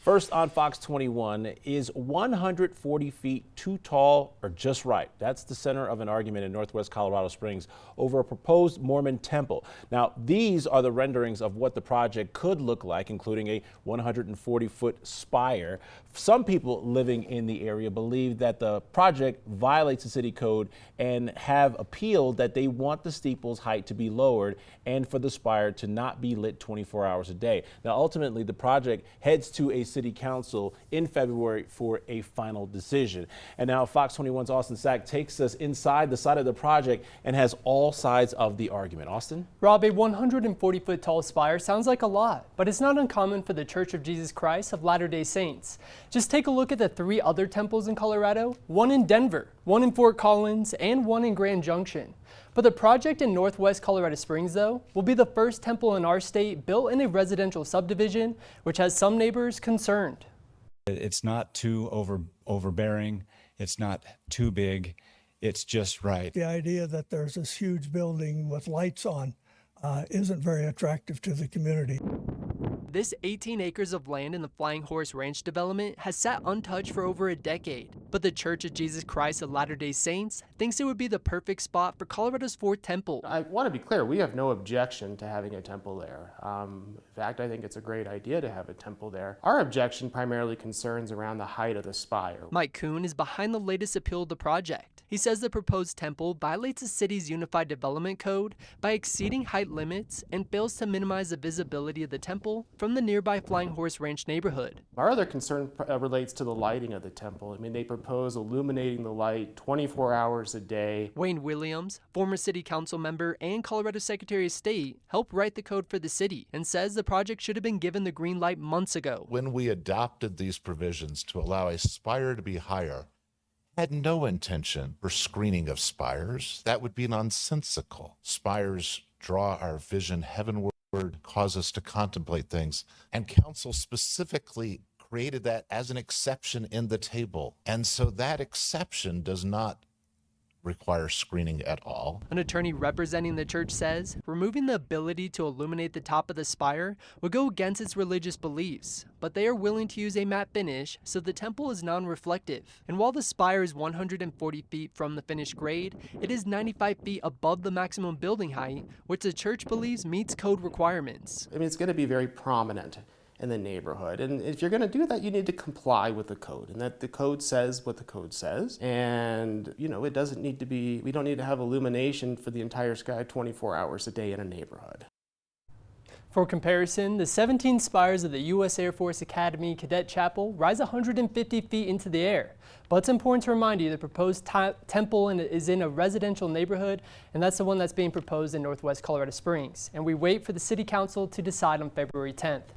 First on Fox 21, is 140 feet too tall or just right? That's the center of an argument in northwest Colorado Springs over a proposed Mormon temple. Now, these are the renderings of what the project could look like, including a 140-foot spire. Some people living in the area believe that the project violates the city code and have appealed that they want the steeple's height to be lowered and for the spire to not be lit 24 hours a day. Now, ultimately, the project heads to a city council in February for a final decision. And now Fox 21's Austin Sack takes us inside the side of the project and has all sides of the argument. Austin? Rob, a 140-foot tall spire sounds like a lot, but it's not uncommon for the Church of Jesus Christ of Latter-day Saints. Just take a look at the 3 other temples in Colorado, one in Denver, one in Fort Collins, and one in Grand Junction. But the project in northwest Colorado Springs, though, will be the first temple in our state built in a residential subdivision, which has some neighbors concerned. It's not too overbearing. It's not too big. It's just right. The idea that there's this huge building with lights on isn't very attractive to the community. This 18 acres of land in the Flying Horse Ranch development has sat untouched for over a decade, but the Church of Jesus Christ of Latter-day Saints thinks it would be the perfect spot for Colorado's 4th temple. I want to be clear, we have no objection to having a temple there. In fact, I think it's a great idea to have a temple there. Our objection primarily concerns around the height of the spire. Mike Kuhn is behind the latest appeal of the project. He says the proposed temple violates the city's Unified Development Code by exceeding height limits and fails to minimize the visibility of the temple from the nearby Flying Horse Ranch neighborhood. Our other concern relates to the lighting of the temple. I mean, they propose illuminating the light 24 hours a day. Wayne Williams, former city council member and Colorado Secretary of State, helped write the code for the city and says the project should have been given the green light months ago. When we adopted these provisions to allow a spire to be higher, had no intention for screening of spires. That would be nonsensical. Spires draw our vision heavenward, cause us to contemplate things, and council specifically created that as an exception in the table. And so that exception does not require screening at all. An attorney representing the church says removing the ability to illuminate the top of the spire would go against its religious beliefs, but they are willing to use a matte finish so the temple is non-reflective. And while the spire is 140 feet from the finished grade, it is 95 feet above the maximum building height, which the church believes meets code requirements. I mean, it's going to be very prominent in the neighborhood. And if you're going to do that, you need to comply with the code, and that the code says what the code says. And, you know, it doesn't need to be, we don't need to have illumination for the entire sky 24 hours a day in a neighborhood. For comparison, the 17 spires of the U.S. Air Force Academy Cadet Chapel rise 150 feet into the air. But it's important to remind you the proposed temple is in a residential neighborhood, and that's the one that's being proposed in northwest Colorado Springs. And we wait for the City Council to decide on February 10th.